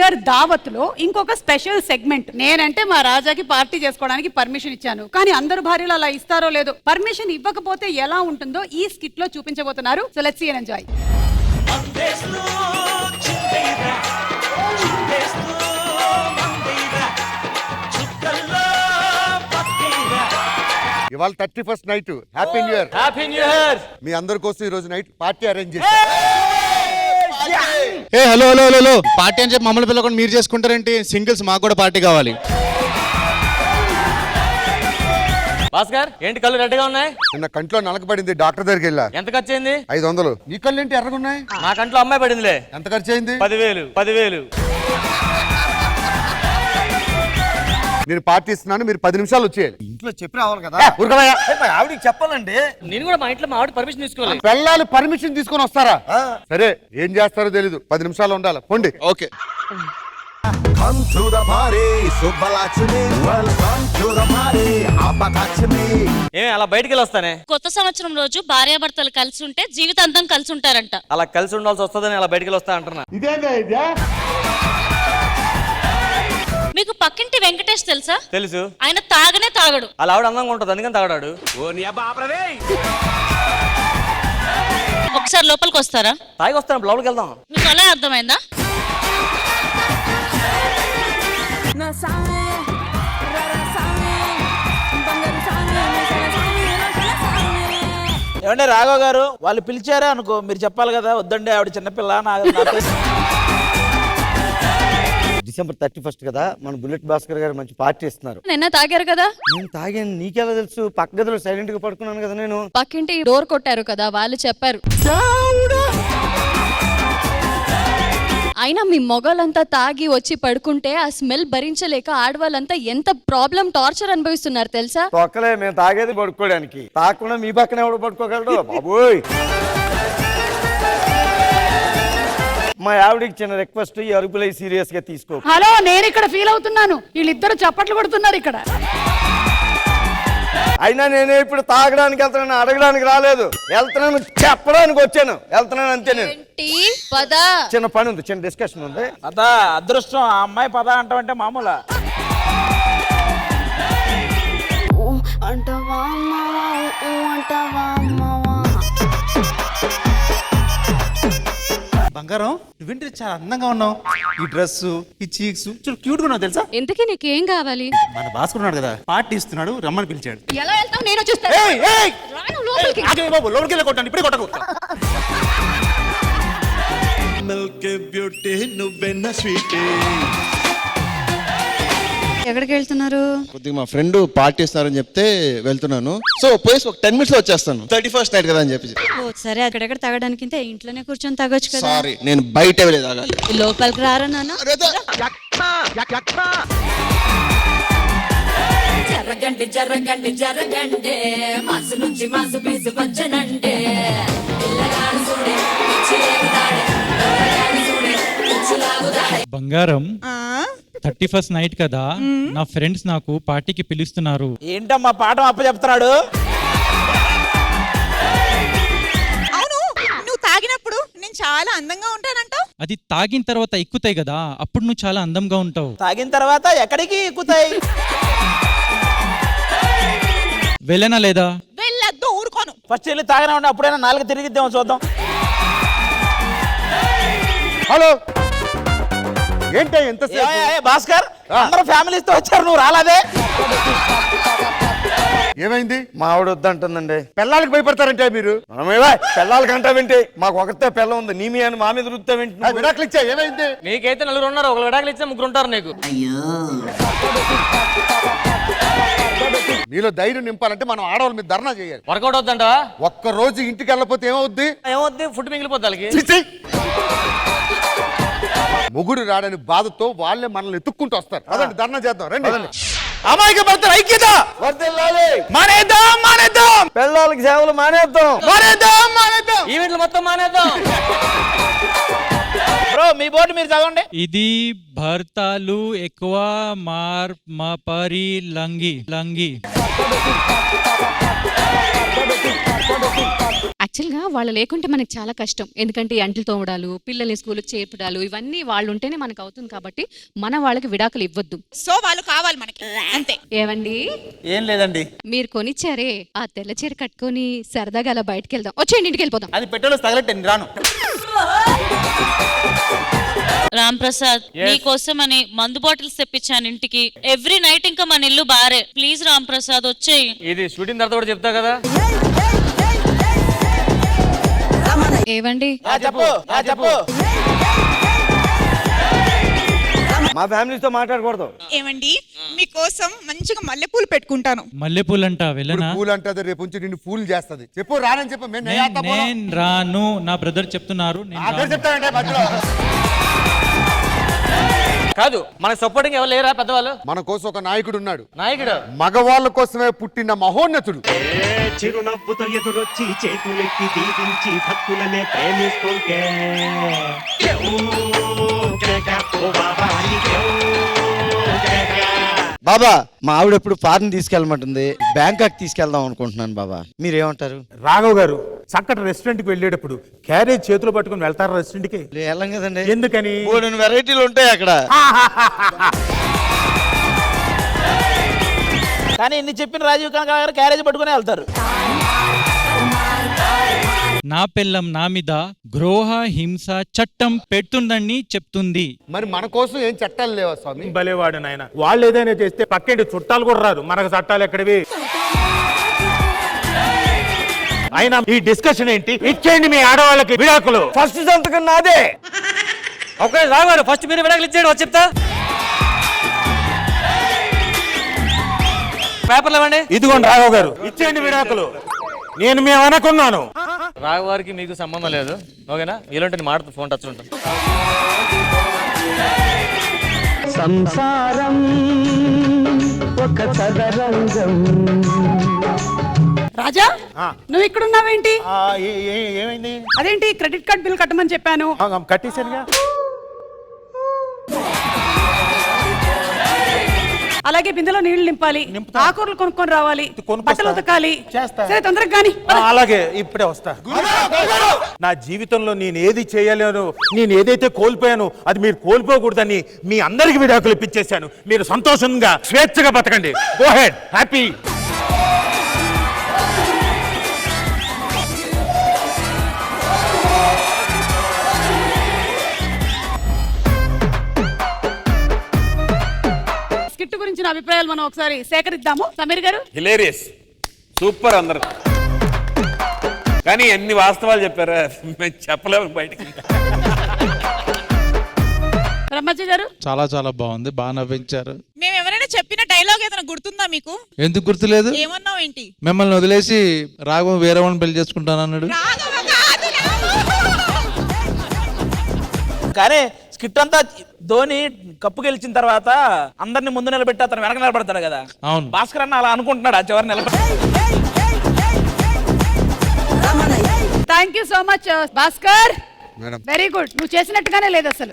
గారి దావత్ లో ఇంకొక స్పెషల్ సెగ్మెంట్. నేనంటే మా రాజాకి పార్టీ చేసుకోవడానికి పర్మిషన్ ఇచ్చాను, కానీ అందరు భార్యలు అలా ఇస్తారో లేదో. పర్మిషన్ ఇవ్వకపోతే ఎలా ఉంటుందో ఈ స్కిట్ లో చూపించబోతున్నారు. So let's see and enjoy. ఇవాళ 31st night. Happy new year. Happy new year. మీ అందరి కోసం ఈ రోజు నైట్ పార్టీ అరేంజ్ చేశారు. హలో హలో హలో, పార్టీ అని చెప్పి మమ్మల్ని పిల్లకుండా మీరు చేసుకుంటారేంటి? సింగిల్స్ మాకు కూడా పార్టీ కావాలి. భాస్కర్ ఏంటి కళ్ళు రెడ్గా ఉన్నాయి? నిన్న కంట్లో నలకబడింది, డాక్టర్ దగ్గరికి వెళ్ళా. ఎంత ఖర్చు అయింది? 500. నీ కళ్ళు ఏంటి ఎర్రగా ఉన్నాయి? నా కంట్లో అమ్మాయి పడిందిలే. ఎంత ఖర్చు అయింది? 10,000. నేను పార్టీ ఇస్తున్నాను, మీరు 10 నిమిషాలు వచ్చేయాలి. ఇంట్లో చెప్పి రావాలి కదా. ఆవిడకి చెప్పాలండి. నేను కూడా మా ఇంట్లో మా ఆవిడ పర్మిషన్ తీసుకోవాలి. పిల్లలు పర్మిషన్ తీసుకొని వస్తారా? సరే, ఏం చేస్తారో తెలీదు. 10 నిమిషాలు ఉండాలి. పోండి. Okay. Come to the party, Subbalaxmi. Welcome to the party, Appalaxmi. ఏమే అలా బయటికి వెళ్ళి వస్తానే? కొత్త సంవత్సరం రోజు భార్యాభర్తలు కలిసి ఉంటే జీవితాంతం కలిసి ఉంటారంట. అలా కలిసి ఉండాల్సి వస్తుందని అలా బయటికి వస్తా అంటున్నా. మీకు పక్కింటి వెంకటేష్ తెలుసా? తెలుసు. ఆయన తాగనే తాగడు. అలా ఆవిడ అందంగా ఉంటుంది అందుకని తాగడాడు. ఒకసారి లోపలికి వస్తారా? తాగి వస్తాను, లోపలికి వెళ్దాం. మీకు అలా అర్థమైందా? ఏమంటే రాఘవ్ గారు వాళ్ళు పిలిచారా అనుకో, మీరు చెప్పాలి కదా, వద్దండి ఆవిడ చిన్నపిల్ల డిసెంబర్ 31st కదా, మన బుల్లెట్ భాస్కర్ గారు మంచి పార్టీ ఇస్తున్నారు. నిన్న తాగారు కదా? నేను తాగాను, నీకెలా తెలుసు? పక్క గదిలో సైలెంట్ గా పడుకున్నాను కదా నేను. పక్కింటి డోర్ కొట్టారు కదా, వాళ్ళు చెప్పారు. అయినా మీ మొగలంతా తాగి వచ్చి పడుకుంటే ఆ స్మెల్ భరించలేక ఆడవాళ్ళంతా ఎంత ప్రాబ్లం, టార్చర్ అనుభవిస్తున్నారు తెలుసా? తొక్కలే, మేము తాగేది పడుకోవడానికి. తాగకుండా మీ పక్కన ఎవడు పడుకోగలడు బాబోయ్. మా ఆవిడకి చిన్న రిక్వెస్ట్, ఈ అరుపులై సీరియస్ గా తీసుకో. హలో, నేను ఇక్కడ ఫీల్ అవుతున్నాను. వీళ్ళిద్దరు చప్పట్లు కొడుతున్నారు ఇక్కడ. అయినా నేనే ఇప్పుడు తాగడానికి వెళ్తున్నాను, అడగడానికి రాలేదు. వెళ్తున్నాను చెప్పడానికి వచ్చాను. వెళ్తున్నాను అంతే. నేను చిన్న పని ఉంది, చిన్న డిస్కషన్ ఉంది. అదా అదృష్టం, ఆ అమ్మాయి పద అంటామంటే మామూలా. బంగారం, నువ్వేంటి చాలా అందంగా ఉన్నావు. ఈ డ్రెస్, ఈ చీక్స్ చాలా క్యూట్ గా ఉన్నావు తెలుసా? ఇంతకీ నీకేం కావాలి? మన భాస్కర్ ఉన్నాడు కదా, పార్టీ ఇస్తున్నాడు, రమ్మని పిలిచాడు. ఎలా వెళ్తావు? నేను వచ్చేస్తాను. లోపలికి వెళ్ళి కొట్టాను, ఇప్పుడే కొట్టకు. ఎక్కడికి వెళ్తున్నారు? కొద్దిగా మా ఫ్రెండ్ పార్టీ ఇస్తున్నారని చెప్తే వెళ్తున్నాను. సో పోయి ఒక 10 minutes లో వచ్చేస్తాను. 31st నైట్ కదా అని చెప్పి. సరే, అక్కడెక్కడ తాగడానికి ఇంట్లోనే కూర్చొని తాగొచ్చు కదా. సారీ, నేను బయట వెళ్ళి తాగాలి. లోపలికి రారా నాన్న? జరగండి జరగండి జరగండి, మాసు నుంచి మాసు పీసు వచ్చనండి. బంగారం, 31st నైట్ కదా, నా ఫ్రెండ్స్ నాకు పార్టీకి పిలుస్తున్నారు. ఏంటమ్మా పాఠం అప్ప చెప్తున్నాడు? అవును, నువ్వు తాగినప్పుడు నేను చాలా అందంగా ఉంటానంట. అది తాగిన తర్వాత ఎక్కుతాయి కదా, అప్పుడు నువ్వు చాలా అందంగా ఉంటావు. తాగిన తర్వాత ఎక్కడికి ఎక్కుతాయి? వెళ్ళనా లేదా? వెళ్ళొద్దు, ఊరుకోను. ఫస్ట్ వెళ్ళి తాగనే ఉండి, అప్పుడైనా 4 తిరిగిద్దామో చూద్దాం. హలో, ఏంటి ఎంత భాస్కర్, అందరూ ఫ్యామిలీతో వచ్చారు, నువ్వు రాలేదే? ఏమైంది? మా ఆవిడ వద్దంటుందండి. పిల్లలకి భయపడతారంటే మీరు? పిల్లలకి అంటావేంటి? మాకు ఒకటే పిల్ల ఉంది, నీ మీ అని మా మీద రుద్దావేంటి? విడాకులు ఇచ్చా, ఏమైంది? నీకైతే 4 ఉన్నారు, ఒక విడాకులు ఇచ్చా 3 ఉంటారు నీకు. మీలో ధైర్యం నింపాలంటే మనం ఆడవాళ్ళ మీద ధర్నా చేయాలి. వర్కౌట్ అవుతుందంట. ఒక్క రోజు ఇంటికి వెళ్ళకపోతే ఏమవుద్ది? ఫుడ్ మిగిలిపోద్ది వాళ్ళకి. మొగుడు రాడని బాధతో వాళ్ళే మనల్ని ఎత్తుక్కుంటూ వస్తారు. అదండి, ధర్నా చేద్దాం రండి. అమాయక భర్తల ఐక్యత మానేద్దాం, మానేద్దాం. పిల్లలకి సేవలు మానేద్దాం, మానేద్దాం, మానేద్దాం. ఈవెంట్లు మొత్తం మానేద్దాం. బ్రో, మీ బోర్డు మీరు చదవండి. ఇది భర్తలు ఎక్కువ పరి లంగి. యాక్చువల్గా వాళ్ళు లేకుంటే మనకి చాలా కష్టం, ఎందుకంటే ఈ అంట్లు తోమడాలు, పిల్లల్ని స్కూల్కి చేర్పడాలు, ఇవన్నీ వాళ్ళు ఉంటేనే మనకు అవుతుంది. కాబట్టి మన వాళ్ళకి విడాకులు ఇవ్వద్దు. సో వాళ్ళు కావాలి మనకి, అంతే. ఏవండి, ఏం లేదండి, మీరు కొనిచ్చారే ఆ తెల్ల చీర కట్టుకొని సరదాగా అలా బయటకు వెళ్దాం. వచ్చేయండి, ఇంటికి వెళ్ళిపోదాం. అది పెట్రోల్ తగలట్టండి, రాను. రామ్ ప్రసాద్ నీకోసం అని మందు బాటిల్స్ తెప్పించాను ఇంటికి. ఎవ్రీ నైట్ ఇంకా మన ఇల్లు బారే. ప్లీజ్ రామ్ ప్రసాద్ వచ్చేయి. ఇది షూటింగ్ తర్వాత కూడా చెప్తా కదా. ఏవండి, చెప్పు. మా ఫ్యామిలీతో మాట్లాడకూడదు. ఏమండి, మీకోసం మంచిగా మల్లెపూలు పెట్టుకుంటాను. మల్లెపూలు అంట వెళ్ళనా? పూలు అంటే రేపు నుంచి నిన్ను ఫూల్ చేస్తది. చెప్పు రానని చెప్పు. నేను రాను, నా బ్రదర్ చెప్తున్నారు. నేను రాను. చెప్తానంటే మధ్యలో కాదు, మనకు సపోర్టింగ్ ఎవరు లేరా పెద్దవాళ్ళు? మన కోసం ఒక నాయకుడు ఉన్నాడు. నాయకుడు మగవాళ్ళ కోసమే పుట్టిన మహోన్నతుడు. చిరునవ్వుతో ఎదురొచ్చి చేతులెత్తి దీవించి భక్తులనే ప్రేమిస్తుంటే బాబా, మా ఆవిడ ఎప్పుడు ఫారెన్ తీసుకెళ్ళమంటుంది, బ్యాంకాక్ తీసుకెళ్దాం అనుకుంటున్నాను బాబా, మీరేమంటారు? రాఘవ్ గారు చక్కటి రెస్టారెంట్ కి వెళ్ళేటప్పుడు క్యారేజ్ చేతులు పట్టుకుని వెళ్తారా రెస్టారెంట్ కి? వెళ్ళం కదండి. ఎందుకని? వెరైటీలు ఉంటాయి అక్కడ. కానీ ఇన్ని చెప్పిన రాజీవ్ కనక గారు క్యారేజ్ పట్టుకుని వెళ్తారు. నా పిల్లం నా మీద గృహ హింస చట్టం పెడుతుందని చెప్తుంది. మరి మన కోసం ఏం చట్టాలు లేవా స్వామి? భలేవాడు నాయన. వాళ్ళు ఏదైనా చేస్తే పక్కేంటి చుట్టాలు కూడా రారు, మనకు చట్టాలు ఎక్కడివి? అయినా ఈ డిస్కషన్ ఏంటి? ఇచ్చేయండి మీ ఆడవాళ్ళకి విడాకులు. ఫస్ట్ సంతకం నాదే. ఓకే రాగారు, ఫస్ట్ మీరు విడాకులు ఇచ్చేయండి. వచ్చి చెప్తా. పేపర్లు ఇవ్వండి. ఇదిగోండి రాఘవ్ గారు, ఇచ్చేయండి విడాకులు. నేను మేము అనుకున్నాను. రాఘవ్ గారికి మీకు సంబంధం లేదు, ఓకేనా? ఇలాంటి మాట ఫోన్ టచ్ ఉంటాను. సంసారం ఒక చదరంగం. రాజా, నువ్వు ఇక్కడ ఉన్నావేంటి? ఏమైంది? అదేంటి, క్రెడిట్ కార్డ్ బిల్ కట్టమని చెప్పాను. కట్టేశానుగా. అలాగే బిందెలో నీళ్లు నింపాలి, ఆకూరలు కొనుక్కొని రావాలి, బట్టలు ఉతకాలి. సరే, తొందరగా గాని. అలాగే, ఇప్పుడే వస్తా. నా జీవితంలో నేను ఏది చేయలేను, నేను ఏదైతే కోల్పోయాను అది మీరు కోల్పోకూడదని మీ అందరికి విడాకులు ఇప్పించేశాను. మీరు సంతోషంగా స్వేచ్ఛగా బతకండి. Go head, happy. స్కిట్ గురించిన అభిప్రాయాలు మనం ఒకసారి సేకరిద్దాము. సమీర్ గారు. హిలేరియస్, సూపర్ అందరు, కానీ ఎన్ని వాస్తవాలు చెప్పారా మేము చెప్పలేము బయటికి. బ్రహ్మజీ గారు. చాలా చాలా బాగుంది, బాగా నవ్వించారు. మేము ఎవరైనా చెప్పిన డైలాగ్ ఏదైనా గుర్తుందా మీకు? ఎందుకు గుర్తులేదు? ఏమన్నావు ఏంటి? మిమ్మల్ని వదిలేసి రాఘవ వేరే వాళ్ళని పెళ్లి చేసుకుంటాను అన్నాడు. కానీ స్కిట్ అంతా ధోని కప్పు గెలిచిన తర్వాత అందరిని ముందు నిలబెట్టి అతను వెనక నిలబడతాడు కదా. అవును, భాస్కర్ అన్న అలా అనుకుంటున్నాడు ఆ చివరి నిలబడి. Thank you so much Bhaskar. Madam, very good. నువ్వు చేసినట్టుగానే లేదు అసలు.